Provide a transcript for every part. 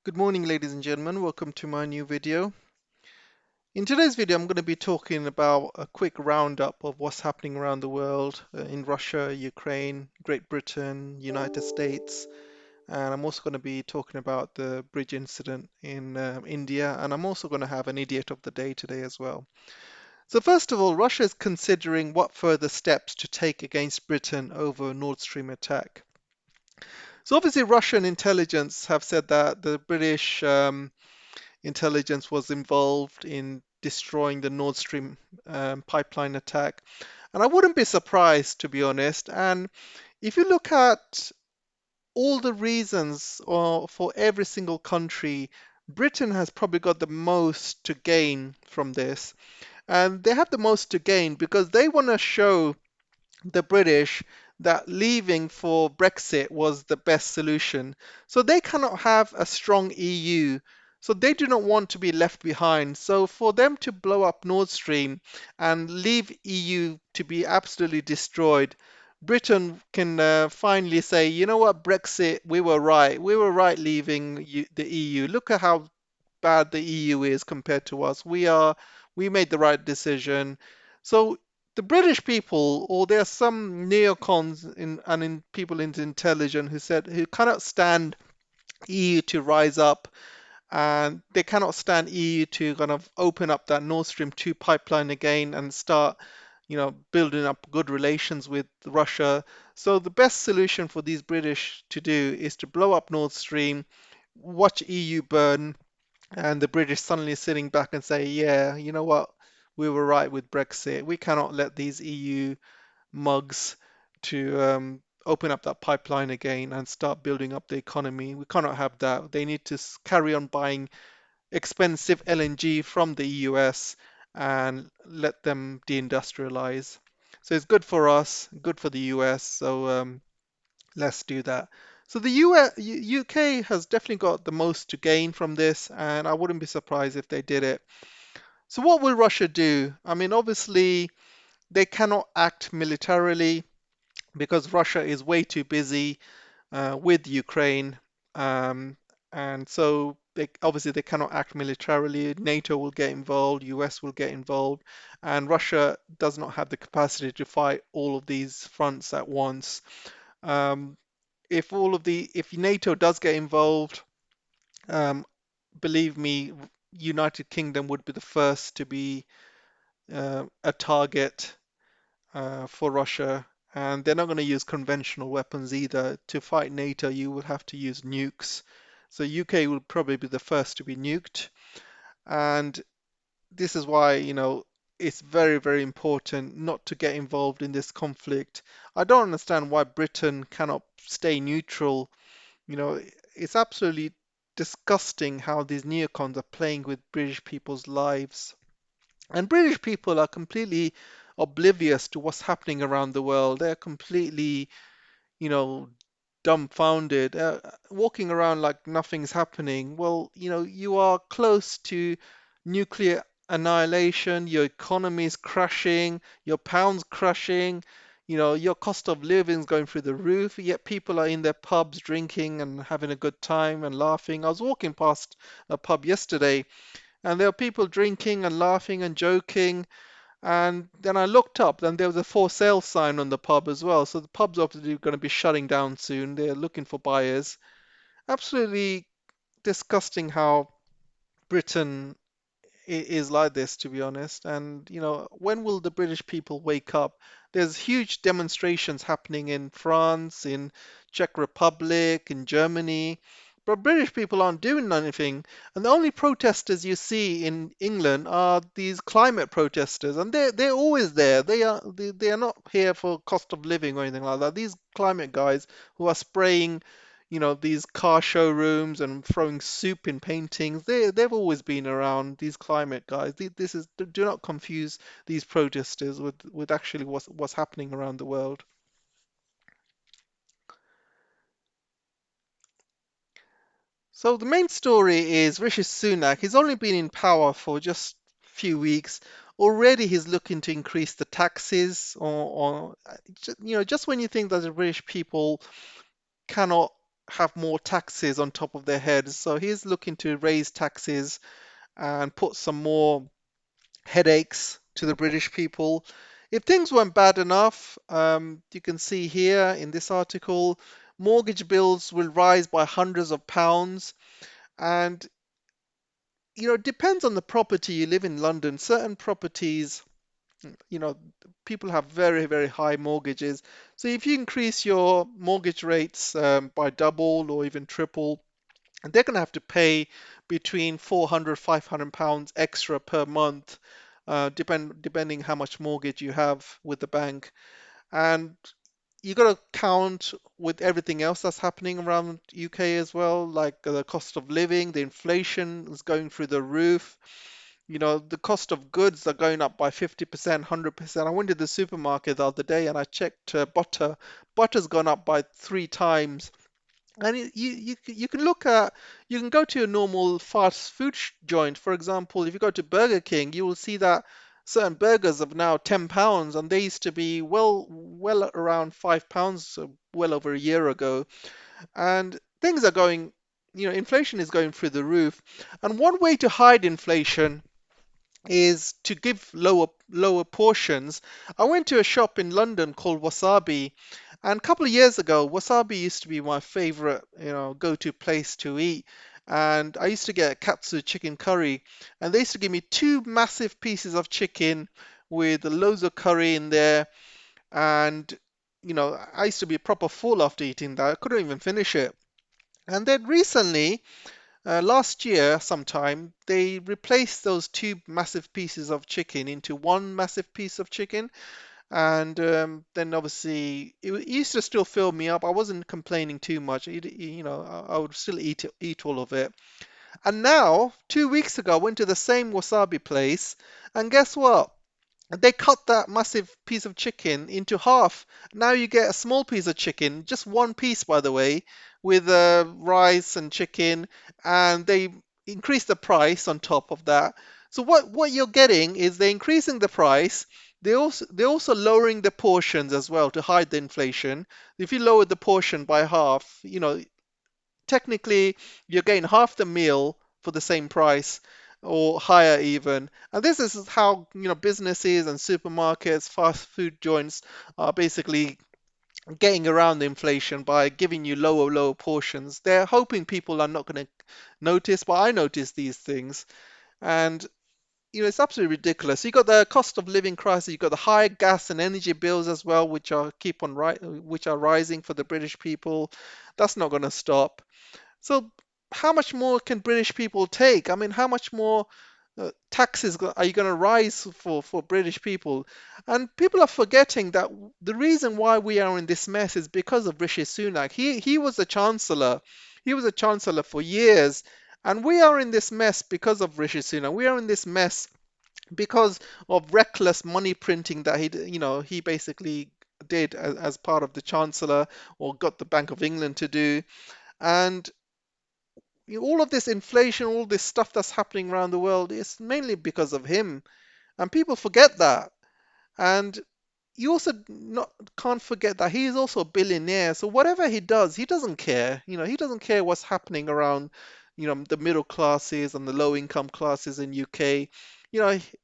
Good morning, ladies and gentlemen. Welcome to my new video. In today's video, I'm going to be talking about a quick roundup of what's happening around the world in Russia, Ukraine, Great Britain, United States, and I'm also going to be talking about the bridge incident in India, and I'm also going to have an idiot of the day today as well. So first of all, Russia is considering what further steps to take against Britain over Nord Stream attack. So obviously, Russian intelligence have said that the British intelligence was involved in destroying the Nord Stream pipeline attack. And I wouldn't be surprised, to be honest. And if you look at all the reasons for every single country, Britain has probably got the most to gain from this. And they have the most to gain because they want to show the British that leaving for Brexit was the best solution. So they cannot have a strong EU. So they do not want to be left behind. So for them to blow up Nord Stream and leave EU to be absolutely destroyed, Britain can finally say, you know what, Brexit, we were right. We were right leaving the EU. Look at how bad the EU is compared to us. We made the right decision. So the British people, or there are some neocons in people in intelligence who cannot stand EU to rise up, and they cannot stand EU to kind of open up that Nord Stream 2 pipeline again and start, building up good relations with Russia. So the best solution for these British to do is to blow up Nord Stream, watch EU burn, and the British suddenly sitting back and say, yeah, you know what? We were right with Brexit. We cannot let these EU mugs to open up that pipeline again and start building up the economy. We cannot have that. They need to carry on buying expensive LNG from the US and let them deindustrialize. So it's good for us, good for the US. So let's do that. So the UK has definitely got the most to gain from this, and I wouldn't be surprised if they did it. So what will Russia do? I mean, obviously, they cannot act militarily because Russia is way too busy with Ukraine, um, and so they cannot act militarily. NATO will get involved, US will get involved, and Russia does not have the capacity to fight all of these fronts at once. Um, if NATO does get involved, um, believe me, United Kingdom would be the first to be a target for Russia, and they're not going to use conventional weapons either. To fight NATO, you will have to use nukes. So UK will probably be the first to be nuked, and this is why, it's very, very important not to get involved in this conflict. I don't understand why Britain cannot stay neutral. It's absolutely disgusting how these neocons are playing with British people's lives. And British people are completely oblivious to what's happening around the world. They're completely, you know, dumbfounded, walking around like nothing's happening. Well, you are close to nuclear annihilation, your economy is crashing, your pound's crashing, your cost of living is going through the roof, yet people are in their pubs drinking and having a good time and laughing. I was walking past a pub yesterday, and there were people drinking and laughing and joking. And then I looked up, and there was a for sale sign on the pub as well. So the pub's obviously going to be shutting down soon. They're looking for buyers. Absolutely disgusting how Britain is like this, to be honest. And, when will the British people wake up? There's huge demonstrations happening in France, in Czech Republic, in Germany, but British people aren't doing anything. And the only protesters you see in England are these climate protesters, and they're always there. They are not here for cost of living or anything like that. These climate guys who are spraying these car showrooms and throwing soup in paintings. They've always been around, these climate guys. This is do not confuse these protesters with actually what's happening around the world. So the main story is Rishi Sunak. He's only been in power for just a few weeks. Already he's looking to increase the taxes, or just when you think that the British people cannot have more taxes on top of their heads. So he's looking to raise taxes and put some more headaches to the British people. If things weren't bad enough, you can see here in this article, mortgage bills will rise by hundreds of pounds. And, it depends on the property you live in London. Certain properties, you know, people have very, very high mortgages. So if you increase your mortgage rates by double or even triple, they're going to have to pay between 400, 500 pounds extra per month, depending how much mortgage you have with the bank. And you got to count with everything else that's happening around UK as well, like the cost of living, the inflation is going through the roof. The cost of goods are going up by 50%, 100%. I went to the supermarket the other day and I checked butter. Butter's gone up by 3 times. And you can look at, you can go to a normal fast food joint. For example, if you go to Burger King, you will see that certain burgers are now £10, and they used to be well around £5, well over a year ago. And things are going, inflation is going through the roof. And one way to hide inflation is to give lower portions. I went to a shop in London called Wasabi, and a couple of years ago, Wasabi used to be my favorite, go-to place to eat. And I used to get katsu chicken curry, and they used to give me two massive pieces of chicken with loads of curry in there. And I used to be proper full after eating that. I couldn't even finish it. And then recently, last year, sometime, they replaced those two massive pieces of chicken into one massive piece of chicken. And then obviously, it used to still fill me up. I wasn't complaining too much. I would still eat all of it. And now, 2 weeks ago, I went to the same wasabi place. And guess what? They cut that massive piece of chicken into half. Now you get a small piece of chicken, just one piece, by the way, with rice and chicken, and they increase the price on top of that. So what you're getting is they're increasing the price. They're also lowering the portions as well to hide the inflation. If you lower the portion by half, technically you're getting half the meal for the same price or higher even. And this is how, businesses and supermarkets, fast food joints are basically getting around the inflation by giving you lower portions. They're hoping people are not going to notice, but I notice these things. And it's absolutely ridiculous. You got the cost of living crisis, you got the high gas and energy bills as well, which are rising for the British people. That's not going to stop. So how much more can British people take? I mean, how much more taxes are you going to rise for British people? And people are forgetting that the reason why we are in this mess is because of Rishi Sunak. He was a chancellor. He was a chancellor for years. And we are in this mess because of Rishi Sunak. We are in this mess because of reckless money printing that he basically did as part of the chancellor, or got the Bank of England to do. And all of this inflation, all this stuff that's happening around the world is mainly because of him. And people forget that. And you also not can't forget that he is also a billionaire. So whatever he does, he doesn't care. He doesn't care what's happening around, the middle classes and the low income classes in UK.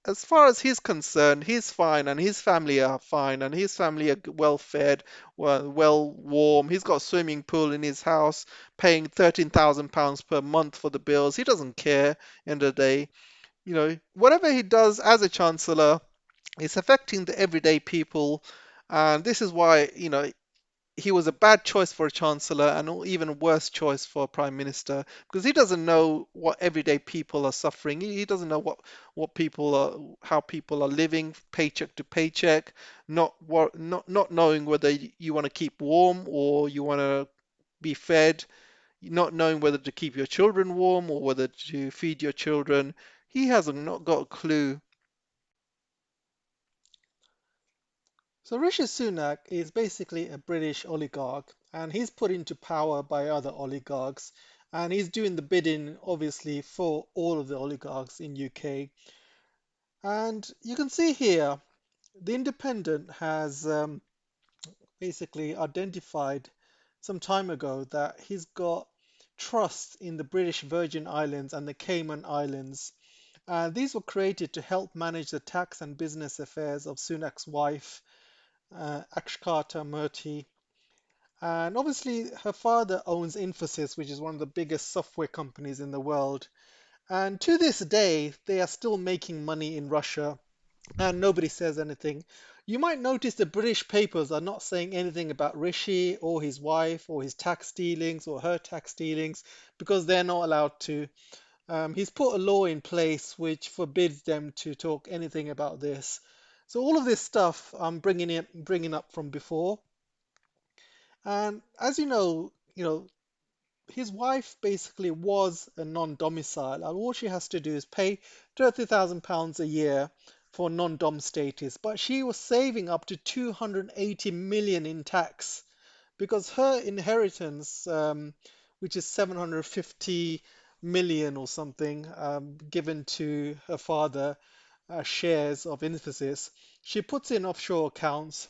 As far as he's concerned, he's fine, and his family are fine, and his family are well fed, well warm. He's got a swimming pool in his house, paying £13,000 per month for the bills. He doesn't care. End of the day, whatever he does as a chancellor, it's affecting the everyday people, and this is why, he was a bad choice for a chancellor and even a worse choice for a prime minister, because he doesn't know what everyday people are suffering. He doesn't know how people are living paycheck to paycheck, not knowing whether you want to keep warm or you want to be fed, not knowing whether to keep your children warm or whether to feed your children. He hasn't not got a clue. So Rishi Sunak is basically a British oligarch, and he's put into power by other oligarchs, and he's doing the bidding obviously for all of the oligarchs in UK. And you can see here, the Independent has basically identified some time ago that he's got trusts in the British Virgin Islands and the Cayman Islands. These were created to help manage the tax and business affairs of Sunak's wife, Akshata Murthy. And obviously, her father owns Infosys, which is one of the biggest software companies in the world. And to this day, they are still making money in Russia, and nobody says anything. You might notice the British papers are not saying anything about Rishi or his wife or his tax dealings or her tax dealings because they're not allowed to. He's put a law in place which forbids them to talk anything about this. So all of this stuff I'm bringing up from before. And as you know, his wife basically was a non-domicile, and all she has to do is pay £30,000 a year for non-dom status. But she was saving up to 280 million in tax because her inheritance, which is 750 million or something, given to her father, shares of Infosys, she puts in offshore accounts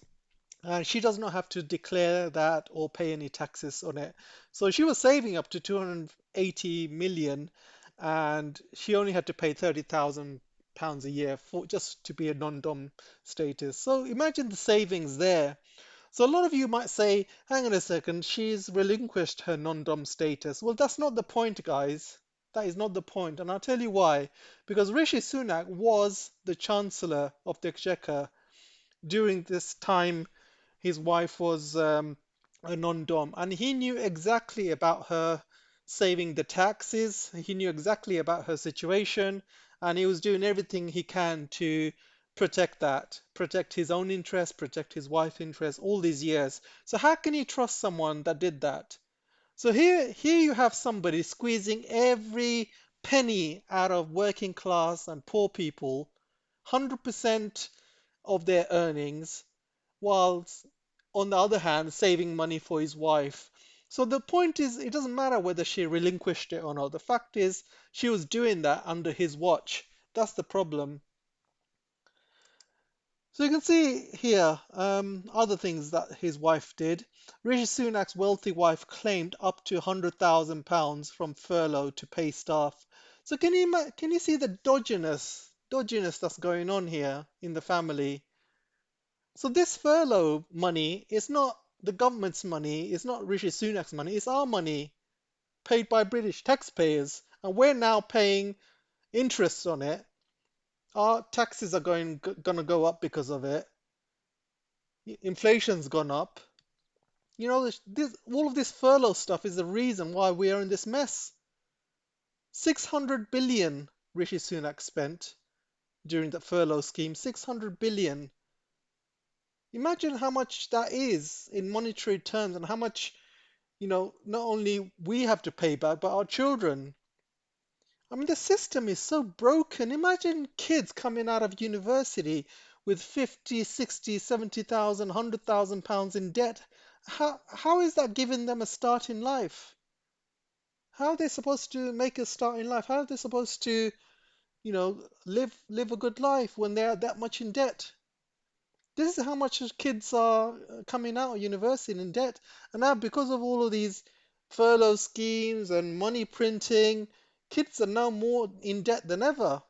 and she does not have to declare that or pay any taxes on it. So she was saving up to 280 million and she only had to pay 30,000 pounds a year for just to be a non-dom status. So imagine the savings there. So a lot of you might say, hang on a second, she's relinquished her non-dom status. Well, that's not the point, guys. That is not the point. And I'll tell you why. Because Rishi Sunak was the Chancellor of the Exchequer during this time his wife was a non-dom, and he knew exactly about her saving the taxes. He knew exactly about her situation, and he was doing everything he can to protect that, protect his own interest, protect his wife's interest all these years. So how can you trust someone that did that? So here you have somebody squeezing every penny out of working class and poor people, 100% of their earnings, whilst on the other hand saving money for his wife. So the point is, it doesn't matter whether she relinquished it or not. The fact is, she was doing that under his watch. That's the problem. So you can see here other things that his wife did. Rishi Sunak's wealthy wife claimed up to £100,000 from furlough to pay staff. So can you see the dodginess that's going on here in the family? So this furlough money is not the government's money, it's not Rishi Sunak's money, it's our money paid by British taxpayers. And we're now paying interest on it. Our taxes are gonna go up because of it. Inflation's gone up. You know, all of this furlough stuff is the reason why we are in this mess. 600 billion Rishi Sunak spent during the furlough scheme. 600 billion. Imagine how much that is in monetary terms and how much not only we have to pay back, but our children. I mean, the system is so broken. Imagine kids coming out of university with 50, 60, 70,000, 100,000 pounds in debt. How is that giving them a start in life? How are they supposed to make a start in life? How are they supposed to, live a good life when they're that much in debt? This is how much kids are coming out of university in debt. And now, because of all of these furlough schemes and money printing, kids are now more in debt than ever.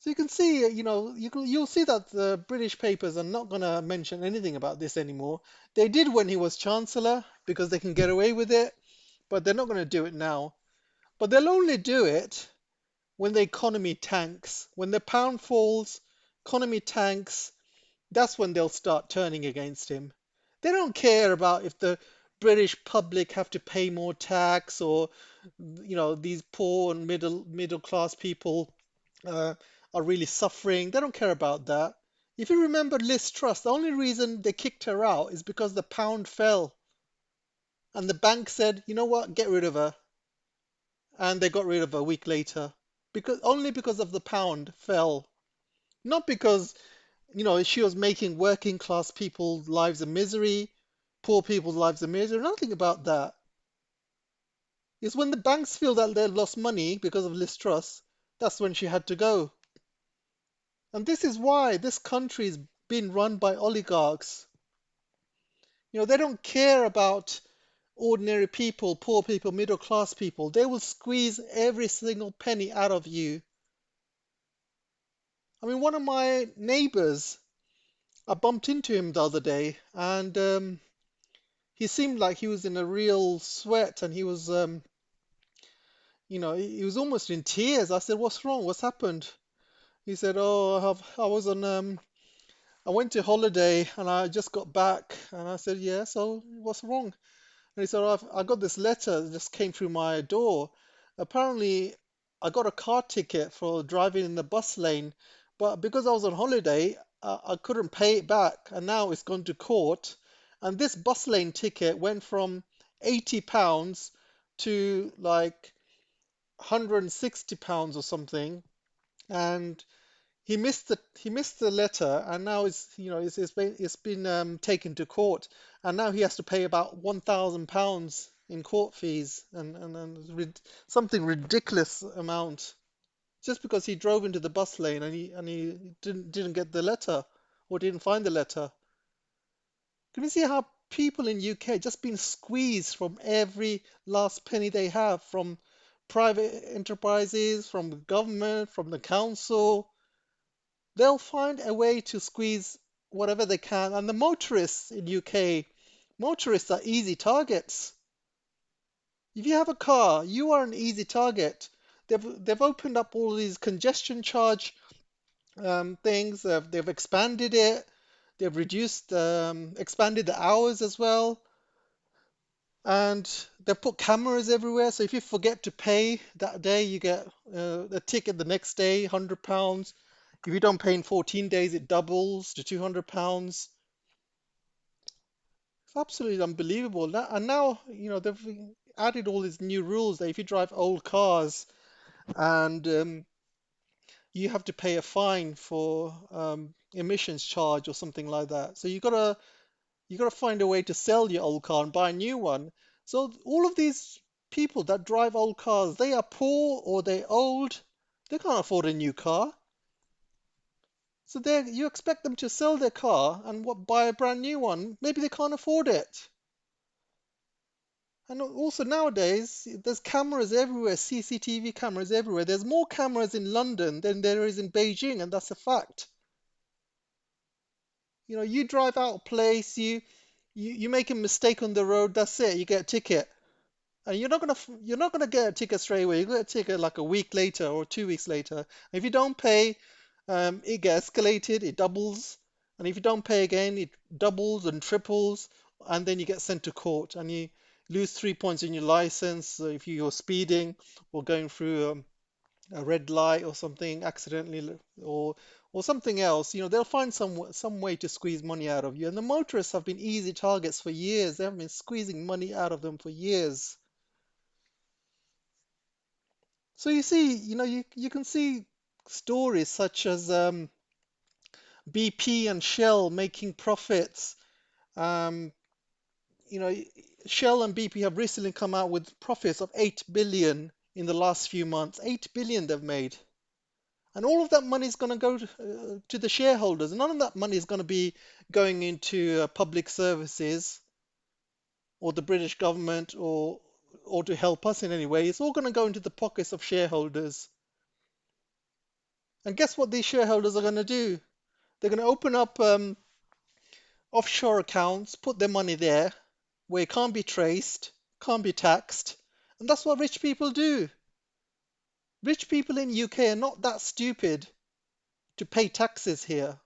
So you can see, you'll see that the British papers are not going to mention anything about this anymore. They did when he was Chancellor because they can get away with it, but they're not going to do it now. But they'll only do it when the economy tanks. When the pound falls, economy tanks, that's when they'll start turning against him. They don't care about if the British public have to pay more tax or these poor and middle class people uh, are really suffering. They don't care about that. If you remember Liz Truss, the only reason they kicked her out is because the pound fell and the bank said, you know what, get rid of her. And they got rid of her a week later only because of the pound fell. Not because she was making working class people's lives a misery, poor people's lives a misery, nothing about that. It's when the banks feel that they lost money because of Liz Truss, that's when she had to go. And this is why this country is being run by oligarchs. They don't care about ordinary people, poor people, middle class people. They will squeeze every single penny out of you. I mean, one of my neighbors, I bumped into him the other day, and he seemed like he was in a real sweat, and he was, he was almost in tears. I said, "What's wrong? What's happened?" He said, "Oh, I went to holiday and I just got back." And I said, "Yeah, so what's wrong?" And he said, I got this letter that just came through my door. Apparently, I got a car ticket for driving in the bus lane, but because I was on holiday, I couldn't pay it back, and now it's gone to court. And this bus lane ticket went from £80 to like £160 or something, and he missed the letter, and now it's been taken to court, and now he has to pay about £1,000 in court fees, and something ridiculous amount, just because he drove into the bus lane and he didn't get the letter, or didn't find the letter. Can you see how people in UK just been squeezed from every last penny they have, from private enterprises, from the government, from the council? They'll find a way to squeeze whatever they can. And the motorists in UK, motorists are easy targets. If you have a car, you are an easy target. They've opened up all these congestion charge things. They've expanded it. They've expanded the hours as well. And they've put cameras everywhere. So if you forget to pay that day, you get a ticket the next day, £100. If you don't pay in 14 days, it doubles to £200. It's absolutely unbelievable. And now, they've added all these new rules that if you drive old cars, and you have to pay a fine for emissions charge or something like that. So you gotta find a way to sell your old car and buy a new one. So all of these people that drive old cars, they are poor or they're old. They can't afford a new car. So you expect them to sell their car and buy a brand new one. Maybe they can't afford it. And also nowadays, there's cameras everywhere, CCTV cameras everywhere. There's more cameras in London than there is in Beijing, and that's a fact. You drive out a place, you make a mistake on the road, that's it, you get a ticket. And you're not gonna get a ticket straight away. You get a ticket like a week later or 2 weeks later. If you don't pay, it gets escalated, it doubles. And if you don't pay again, it doubles and triples, and then you get sent to court, and you lose 3 points in your license if you're speeding or going through a red light or something accidentally, or something else. They'll find some way to squeeze money out of you. And the motorists have been easy targets for years. They have been squeezing money out of them for years. So you see, you can see stories such as BP and Shell making profits. Um, you know, Shell and BP have recently come out with profits of 8 billion in the last few months. 8 billion they've made. And all of that money is going to go to the shareholders. None of that money is going to be going into public services or the British government, or to help us in any way. It's all going to go into the pockets of shareholders. And guess what these shareholders are going to do? They're going to open up offshore accounts, put their money there, where it can't be traced, can't be taxed. And that's what rich people do. Rich people in UK are not that stupid to pay taxes here.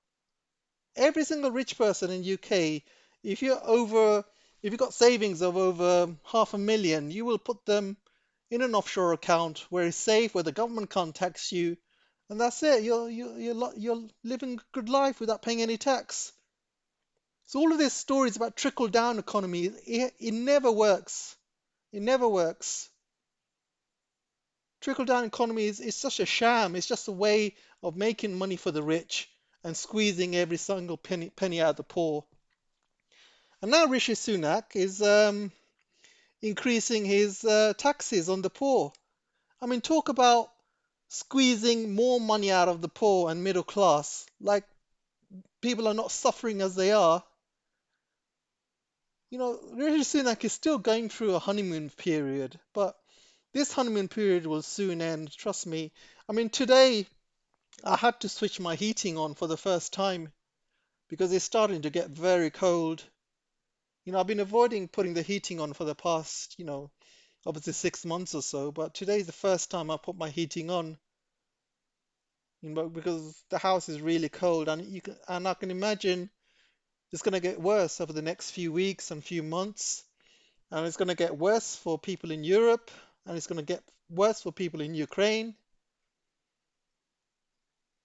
Every single rich person in UK, if you've got savings of over 500,000, you will put them in an offshore account where it's safe, where the government can't tax you, and that's it. You're living a good life without paying any tax. So all of these stories about trickle down economy, it never works. It never works. Trickle down economy is such a sham. It's just a way of making money for the rich and squeezing every single penny out of the poor. And now Rishi Sunak is increasing his taxes on the poor. I mean, talk about squeezing more money out of the poor and middle class. Like, people are not suffering as they are. Rishi Sunak is still going through a honeymoon period, but this honeymoon period will soon end, trust me. I mean, today I had to switch my heating on for the first time because it's starting to get very cold. I've been avoiding putting the heating on for the past, obviously 6 months or so, but today's the first time I put my heating on, because the house is really cold, and I can imagine it's going to get worse over the next few weeks and few months, and it's going to get worse for people in Europe, and it's going to get worse for people in Ukraine.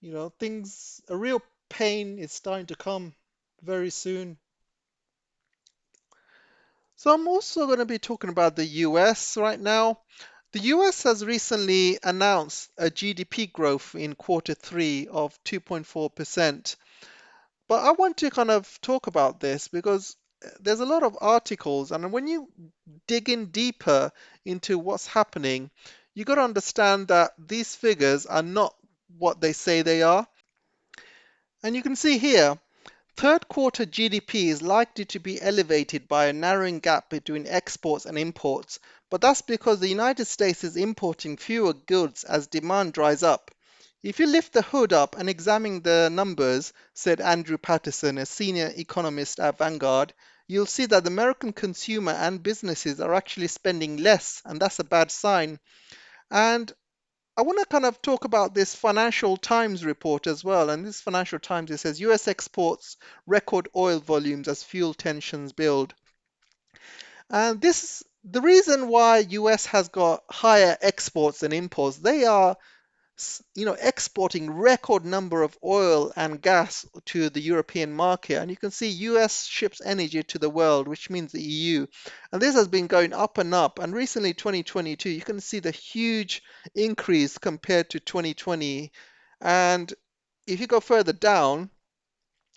A real pain is starting to come very soon. So I'm also going to be talking about the US right now. The US has recently announced a GDP growth in quarter three of 2.4%. But I want to kind of talk about this because there's a lot of articles, and when you dig in deeper into what's happening, you got to understand that these figures are not what they say they are. And you can see here, third quarter GDP is likely to be elevated by a narrowing gap between exports and imports, but that's because the United States is importing fewer goods as demand dries up. If you lift the hood up and examine the numbers, said Andrew Patterson, a senior economist at Vanguard, you'll see that the American consumer and businesses are actually spending less, and that's a bad sign. And I want to kind of talk about this Financial Times report as well. And this Financial Times, it says US exports record oil volumes as fuel tensions build. And this is the reason why US has got higher exports than imports. They are exporting record number of oil and gas to the European market. And you can see US ships energy to the world, which means the EU. And this has been going up and up. And recently, 2022, you can see the huge increase compared to 2020. And if you go further down,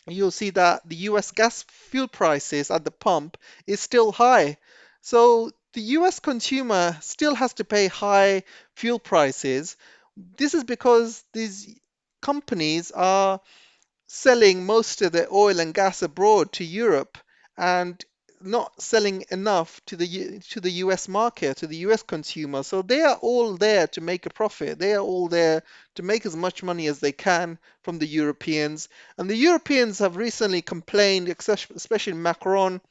you'll see that the US gas fuel prices at the pump is still high. So the US consumer still has to pay high fuel prices. This is because these companies are selling most of their oil and gas abroad to Europe and not selling enough to the US market, to the US consumer. So they are all there to make a profit. They are all there to make as much money as they can from the Europeans. And the Europeans have recently complained, especially Macron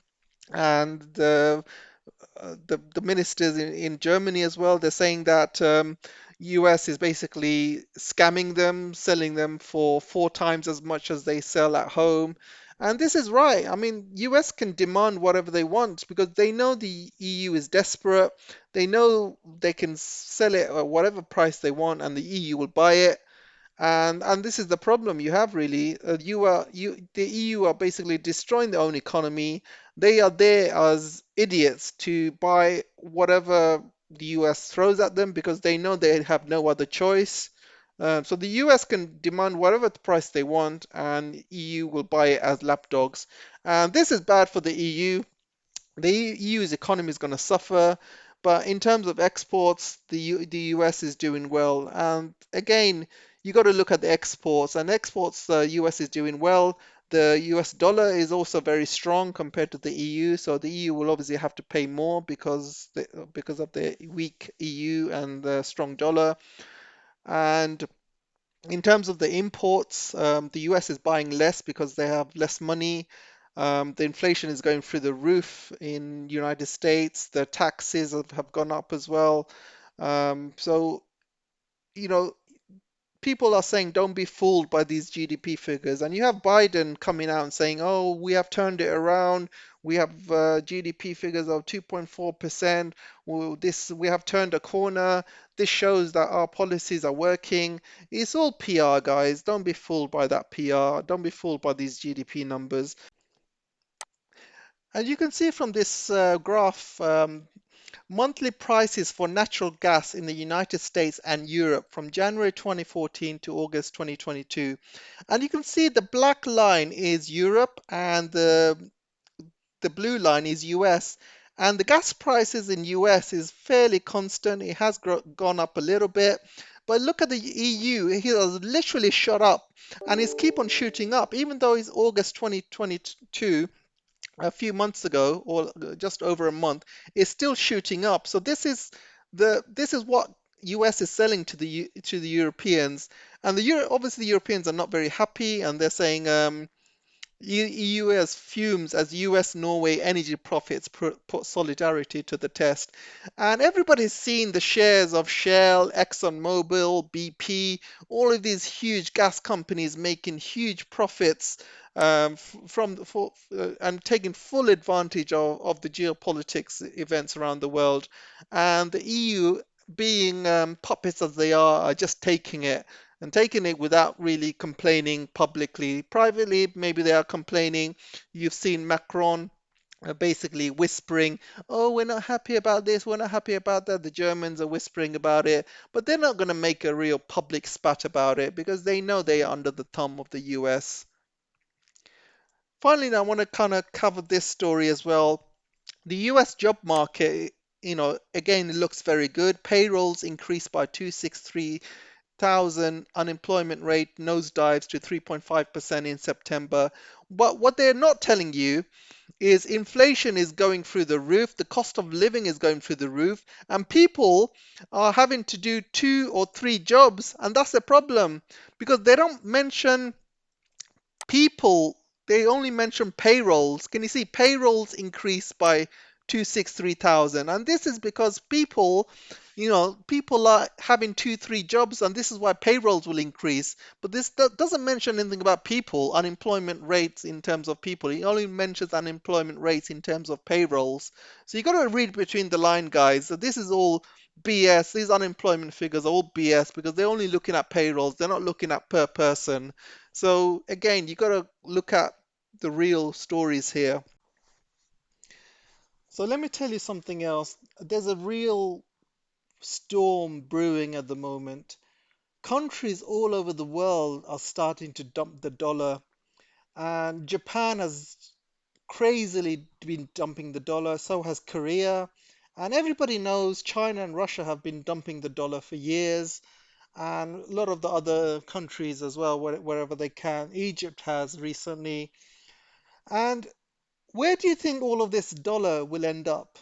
and the ministers in Germany as well. They're saying that US is basically scamming them, selling them for 4 times as much as they sell at home. And this is right. I mean, US can demand whatever they want because they know the EU is desperate. They know they can sell it at whatever price they want, and the EU will buy it. And this is the problem you have really. The EU are basically destroying their own economy. They are there as idiots to buy whatever the US throws at them because they know they have no other choice. So the US can demand whatever the price they want, and EU will buy it as lapdogs. And this is bad for the EU. The EU's economy is going to suffer, but in terms of exports, the US is doing well. And again, you got to look at the exports, and exports, the US is doing well. The US dollar is also very strong compared to the EU, so the EU will obviously have to pay more because of the weak EU and the strong dollar. And in terms of the imports, the US is buying less because they have less money. The inflation is going through the roof in United States. The taxes have gone up as well. So, you know, people are saying don't be fooled by these GDP figures. And you have Biden coming out and saying, oh, we have turned it around. We have GDP figures of 2.4%. We have turned a corner. This shows that our policies are working. It's all PR, guys. Don't be fooled by that PR. Don't be fooled by these GDP numbers. And you can see from this graph, monthly prices for natural gas in the United States and Europe from January 2014 to August 2022. And you can see the black line is Europe and the blue line is US. And the gas prices in US is fairly constant. It has gone up a little bit. But look at the EU, it has literally shot up and it's keep on shooting up. Even though it's August 2022, a few months ago, or just over a month, is still shooting up. So this is what US is selling to to the Europeans, and obviously the Europeans are not very happy, and they're saying US fumes as US Norway energy profits put solidarity to the test. And everybody's seen the shares of Shell, ExxonMobil, BP, all of these huge gas companies making huge profits and taking full advantage of the geopolitics events around the world. And the EU, being puppets as they are just taking it and taking it without really complaining publicly. Privately, maybe they are complaining. You've seen Macron basically whispering, "Oh, we're not happy about this, we're not happy about that." The Germans are whispering about it, but they're not going to make a real public spat about it because they know they are under the thumb of the US. Finally, I want to kind of cover this story as well. The US job market, again, it looks very good. Payrolls increased by 263,000, unemployment rate nosedives to 3.5% in September. But what they're not telling you is inflation is going through the roof, the cost of living is going through the roof, and people are having to do 2 or 3 jobs, and that's a problem because they don't mention people, they only mention payrolls. Can you see payrolls increased by 263,000? And this is because people are having 2, 3 jobs, and this is why payrolls will increase. But this doesn't mention anything about people, unemployment rates in terms of people. It only mentions unemployment rates in terms of payrolls. So you got to read between the line, guys. So this is all BS. These unemployment figures are all BS because they're only looking at payrolls. They're not looking at per person. So again, you got to look at the real stories here. So let me tell you something else. There's a real storm brewing at the moment. Countries all over the world are starting to dump the dollar, and Japan has crazily been dumping the dollar, so has Korea. And everybody knows China and Russia have been dumping the dollar for years, and a lot of the other countries as well, wherever they can. Egypt has recently. And where do you think all of this dollar will end up?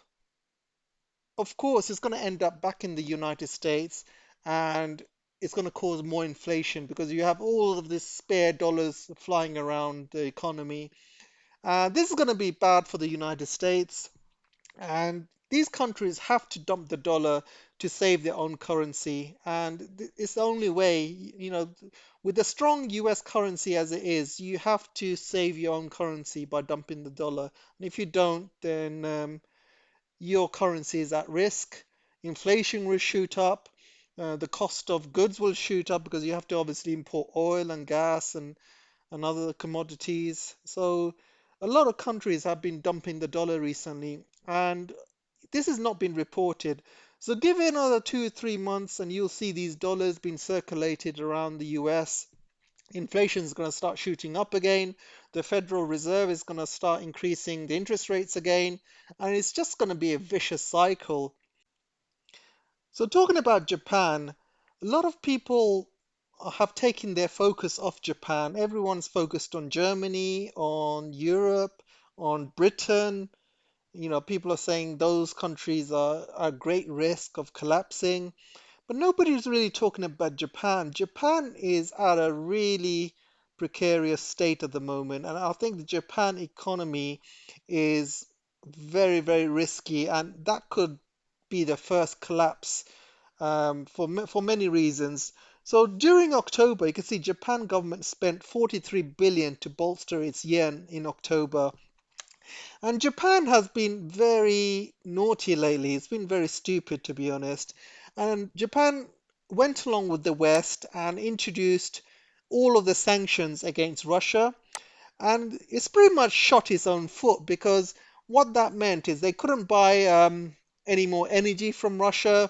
Of course, it's going to end up back in the United States, and it's going to cause more inflation because you have all of this spare dollars flying around the economy. This is going to be bad for the United States, and these countries have to dump the dollar to save their own currency. And it's the only way, with the strong US currency as it is, you have to save your own currency by dumping the dollar. And if you don't, then your currency is at risk. Inflation will shoot up. The cost of goods will shoot up because you have to obviously import oil and gas and other commodities. So a lot of countries have been dumping the dollar recently, and this has not been reported. So give it another 2 or 3 months, and you'll see these dollars being circulated around the US. Inflation is going to start shooting up again. The Federal Reserve is going to start increasing the interest rates again, and it's just going to be a vicious cycle. So, talking about Japan, a lot of people have taken their focus off Japan. Everyone's focused on Germany, on Europe, on Britain. People are saying those countries are at great risk of collapsing. But nobody's really talking about Japan. Japan is at a really precarious state at the moment, and I think the Japan economy is very, very risky, and that could be the first collapse for many reasons. So during October, you can see Japan government spent 43 billion to bolster its yen in October. And Japan has been very naughty lately. It's been very stupid, to be honest. And Japan went along with the West and introduced all of the sanctions against Russia. And it's pretty much shot its own foot because what that meant is they couldn't buy any more energy from Russia.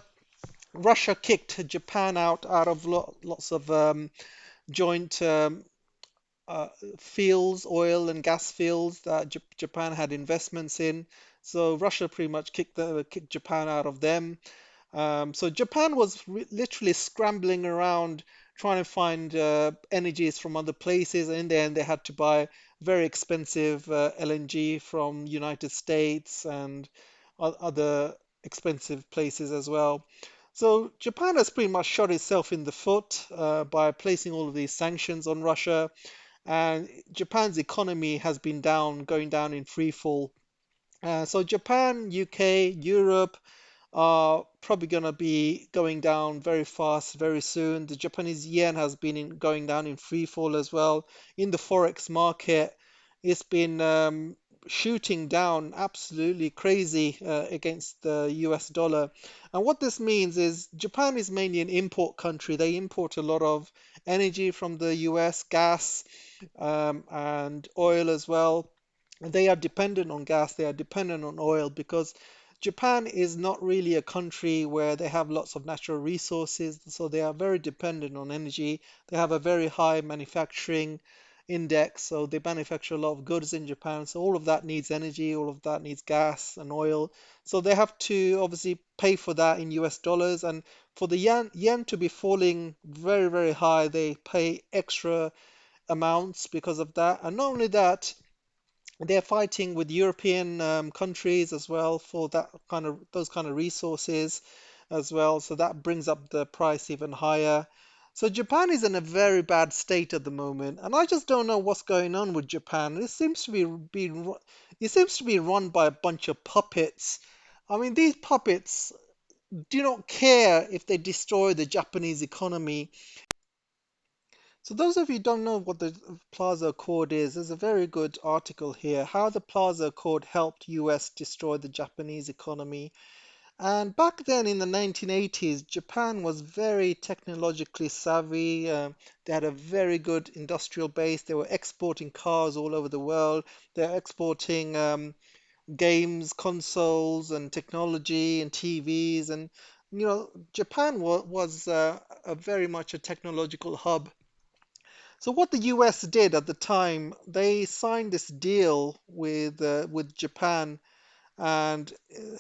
Russia kicked Japan out of lots of joint uh, fields, oil and gas fields that Japan had investments in. So Russia pretty much kicked Japan out of them. So Japan was literally scrambling around trying to find energies from other places. And in the end, they had to buy very expensive LNG from United States and other expensive places as well. So Japan has pretty much shot itself in the foot by placing all of these sanctions on Russia, and Japan's economy has been going down in free fall. So Japan, UK, Europe are probably going to be going down very fast very soon. The Japanese yen has been going down in free fall as well. In the forex market, it's been shooting down absolutely crazy against the US dollar. And what this means is Japan is mainly an import country. They import a lot of energy from the US, gas, and oil as well. They are dependent on gas, they are dependent on oil because Japan is not really a country where they have lots of natural resources, so they are very dependent on energy. They have a very high manufacturing index, so they manufacture a lot of goods in Japan. So all of that needs energy, all of that needs gas and oil. So they have to obviously pay for that in US dollars, and for the yen to be falling very, very high, they pay extra amounts because of that. And not only that, they're fighting with European countries as well for that kind of those kind of resources as well. So that brings up the price even higher. So Japan is in a very bad state at the moment, and I just don't know what's going on with Japan. It seems to be run by a bunch of puppets. I mean, these puppets do not care if they destroy the Japanese economy. So those of you who don't know what the Plaza Accord is, there's a very good article here, how the Plaza Accord helped US destroy the Japanese economy. And back then in the 1980s, Japan was very technologically savvy. They had a very good industrial base. They were exporting cars all over the world. They're exporting games, consoles, and technology and TVs. And Japan was a very much a technological hub. So what the US did at the time, they signed this deal with Japan, and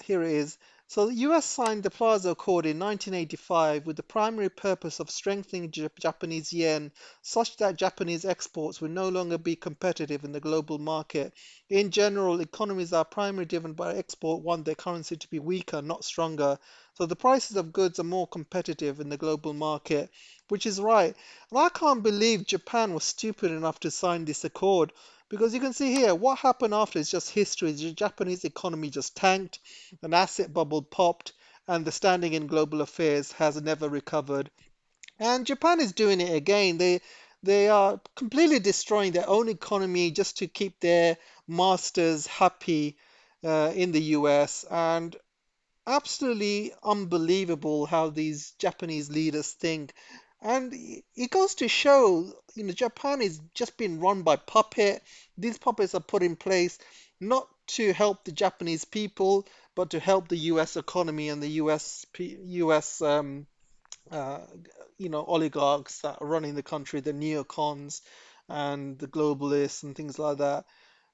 here it is. So the US signed the Plaza Accord in 1985 with the primary purpose of strengthening Japanese yen such that Japanese exports would no longer be competitive in the global market. In general, economies are primarily driven by export want their currency to be weaker, not stronger. So the prices of goods are more competitive in the global market, which is right. And I can't believe Japan was stupid enough to sign this accord. Because you can see here, what happened after is just history. The Japanese economy just tanked, an asset bubble popped, and the standing in global affairs has never recovered. And Japan is doing it again. They are completely destroying their own economy just to keep their masters happy in the US. And absolutely unbelievable how these Japanese leaders think. And it goes to show, Japan is just being run by puppet. These puppets are put in place not to help the Japanese people, but to help the U.S. economy and the U.S. Uh, oligarchs that are running the country, the neocons and the globalists and things like that.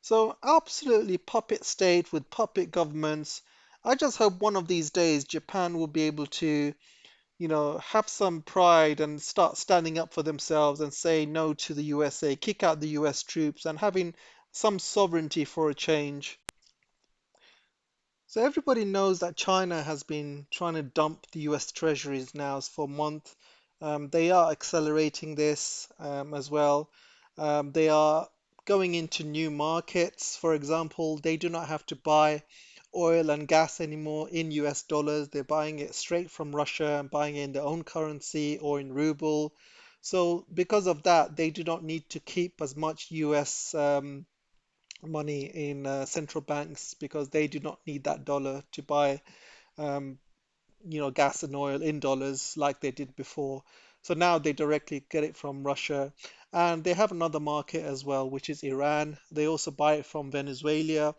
So absolutely puppet state with puppet governments. I just hope one of these days Japan will be able to, have some pride and start standing up for themselves and say no to the USA, kick out the US troops and having some sovereignty for a change. So everybody knows that China has been trying to dump the US treasuries now for a month. They are accelerating this as well. They are going into new markets. For example, they do not have to buy oil and gas anymore in US dollars. They're buying it straight from Russia and buying it in their own currency or in ruble. So because of that, they do not need to keep as much US money in central banks because they do not need that dollar to buy um, gas and oil in dollars like they did before. So now they directly get it from Russia. And they have another market as well, which is Iran. They also buy it from Venezuela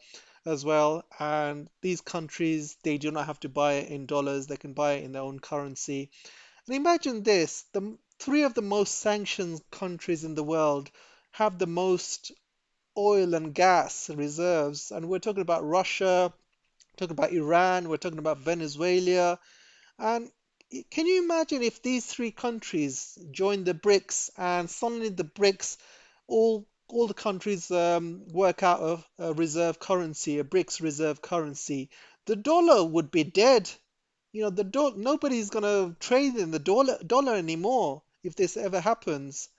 as well. And these countries, they do not have to buy it in dollars. They can buy it in their own currency. And imagine this, the three of the most sanctioned countries in the world have the most oil and gas reserves. And we're talking about Russia, talking about Iran, we're talking about Venezuela. And can you imagine if these three countries join the BRICS and suddenly the BRICS, all the countries work out a reserve currency, a BRICS reserve currency, the dollar would be dead. Nobody's gonna trade in the dollar anymore if this ever happens.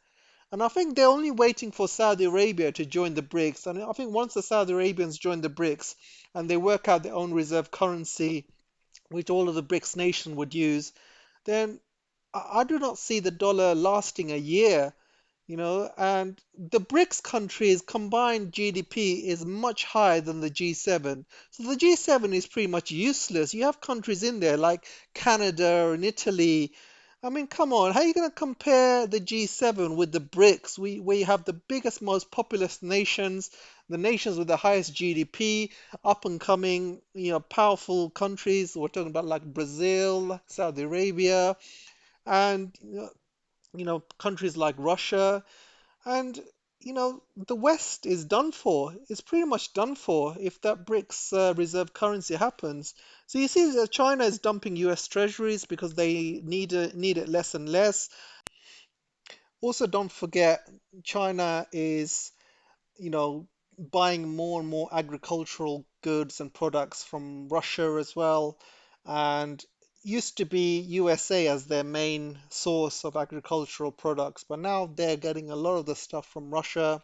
And I think they're only waiting for Saudi Arabia to join the BRICS. And I think once the Saudi Arabians join the BRICS and they work out their own reserve currency, which all of the BRICS nation would use, then I do not see the dollar lasting a year, and the BRICS countries' combined GDP is much higher than the G7. So the G7 is pretty much useless. You have countries in there like Canada and Italy. I mean, come on, how are you going to compare the G7 with the BRICS? We have the biggest, most populous nations, the nations with the highest GDP, up and coming, powerful countries. We're talking about like Brazil, Saudi Arabia, and countries like Russia. And the West is done for. It's pretty much done for if that BRICS reserve currency happens. So you see that China is dumping US treasuries because they need it less and less. Also, don't forget, China is you know, buying more and more agricultural goods and products from Russia as well. And used to be USA as their main source of agricultural products, but now they're getting a lot of the stuff from Russia.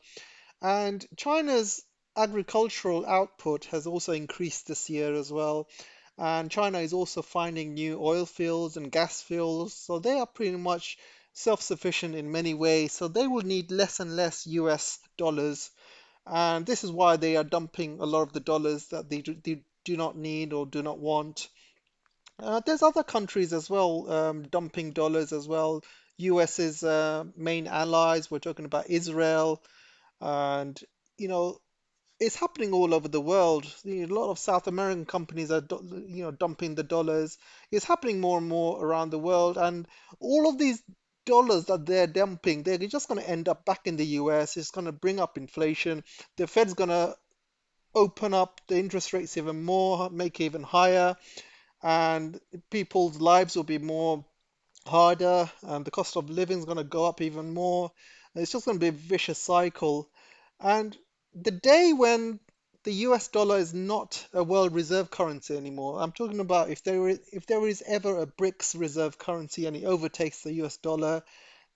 And China's agricultural output has also increased this year as well. And China is also finding new oil fields and gas fields, so they are pretty much self-sufficient in many ways. So they will need less and less US dollars, and this is why they are dumping a lot of the dollars that they do not need or do not want. There's other countries as well dumping dollars as well. US's main allies, we're talking about Israel, and you know it's happening all over the world. A lot of South American companies are dumping the dollars. It's happening more and more around the world, and all of these dollars that they're dumping, they're just going to end up back in the US. It's going to bring up inflation. The Fed's going to open up the interest rates even more, make it even higher, and people's lives will be more harder, and the cost of living is going to go up even more. It's just going to be a vicious cycle. And the day when the US dollar is not a world reserve currency anymore, I'm talking about if there is ever a BRICS reserve currency and it overtakes the US dollar,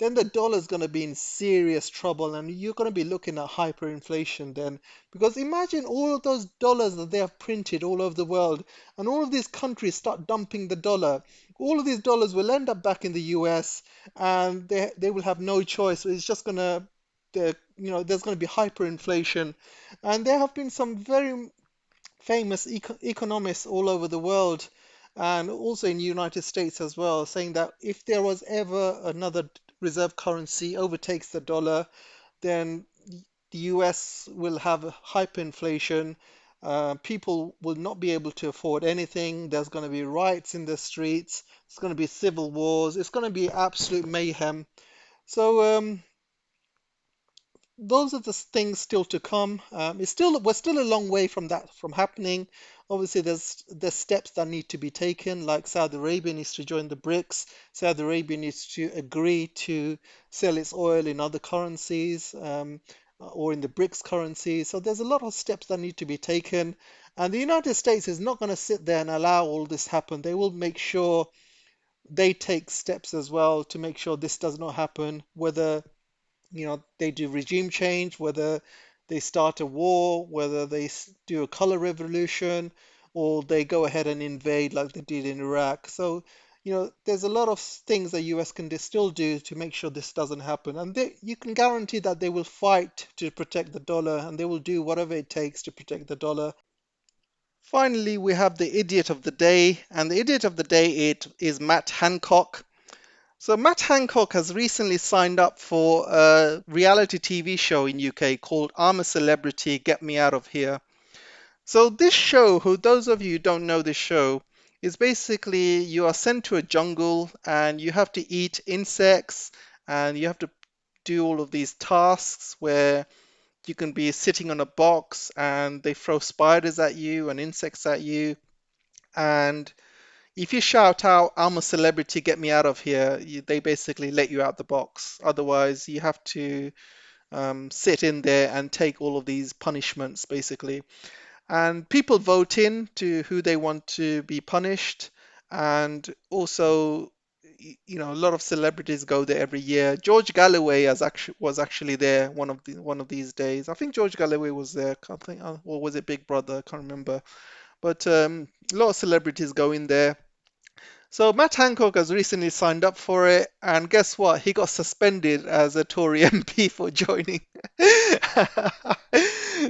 then the dollar is going to be in serious trouble and you're going to be looking at hyperinflation then. Because imagine all of those dollars that they have printed all over the world, and all of these countries start dumping the dollar. All of these dollars will end up back in the US, and they will have no choice. It's just going to, there's going to be hyperinflation. And there have been some very famous economists all over the world and also in the United States as well, saying that if there was ever another reserve currency overtakes the dollar, then the US will have hyperinflation. People will not be able to afford anything. There's going to be riots in the streets. It's going to be civil wars. It's going to be absolute mayhem. So those are the things still to come. We're still a long way from that from happening. Obviously, there's steps that need to be taken, like Saudi Arabia needs to join the BRICS. Saudi Arabia needs to agree to sell its oil in other currencies or in the BRICS currency. So there's a lot of steps that need to be taken. And the United States is not going to sit there and allow all this happen. They will make sure they take steps as well to make sure this does not happen, whether they do regime change, whether they start a war, whether they do a color revolution, or they go ahead and invade like they did in Iraq. So, there's a lot of things the US can still do to make sure this doesn't happen. And you can guarantee that they will fight to protect the dollar and they will do whatever it takes to protect the dollar. Finally, we have the idiot of the day, and the idiot of the day is Matt Hancock. So Matt Hancock has recently signed up for a reality TV show in UK called I'm a Celebrity, Get Me Out of Here. So this show, who those of you who don't know this show, is basically you are sent to a jungle and you have to eat insects and you have to do all of these tasks where you can be sitting on a box and they throw spiders at you and insects at you, and if you shout out, "I'm a celebrity, get me out of here," they basically let you out the box. Otherwise, you have to sit in there and take all of these punishments, basically. And people vote in to who they want to be punished. And also, a lot of celebrities go there every year. George Galloway was actually there one of these days. I think George Galloway was there. I can't think, or was it Big Brother? I can't remember. But a lot of celebrities go in there. So Matt Hancock has recently signed up for it, and guess what? He got suspended as a Tory MP for joining.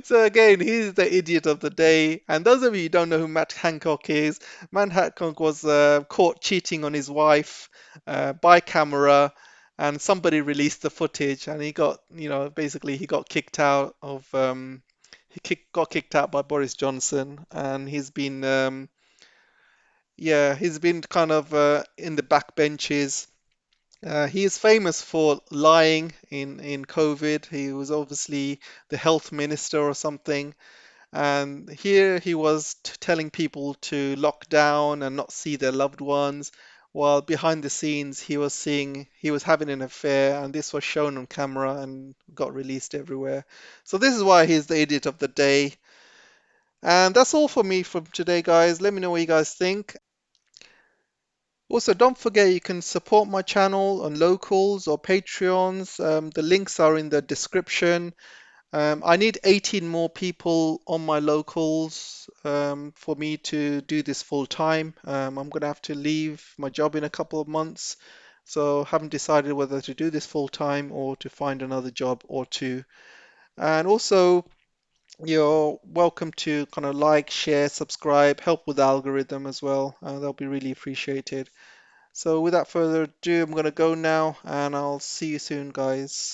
So again, he's the idiot of the day. And those of you who don't know who Matt Hancock is, Matt Hancock was caught cheating on his wife by camera, and somebody released the footage, and he got, basically he got kicked out of. Got kicked out by Boris Johnson, and he's been kind of in the back benches. He is famous for lying in COVID. He was obviously the health minister or something. And here he was telling people to lock down and not see their loved ones, while behind the scenes he was having an affair, and this was shown on camera and got released everywhere. So this is why he's the idiot of the day. And that's all for me from today, guys. Let me know what you guys think. Also, don't forget you can support my channel on locals or Patreons. The links are in the description. I need 18 more people on my locals for me to do this full time. I'm going to have to leave my job in a couple of months, so haven't decided whether to do this full time or to find another job or two. And also, you're welcome to kind of like, share, subscribe, help with the algorithm as well. That'll be really appreciated. So without further ado, I'm going to go now and I'll see you soon, guys.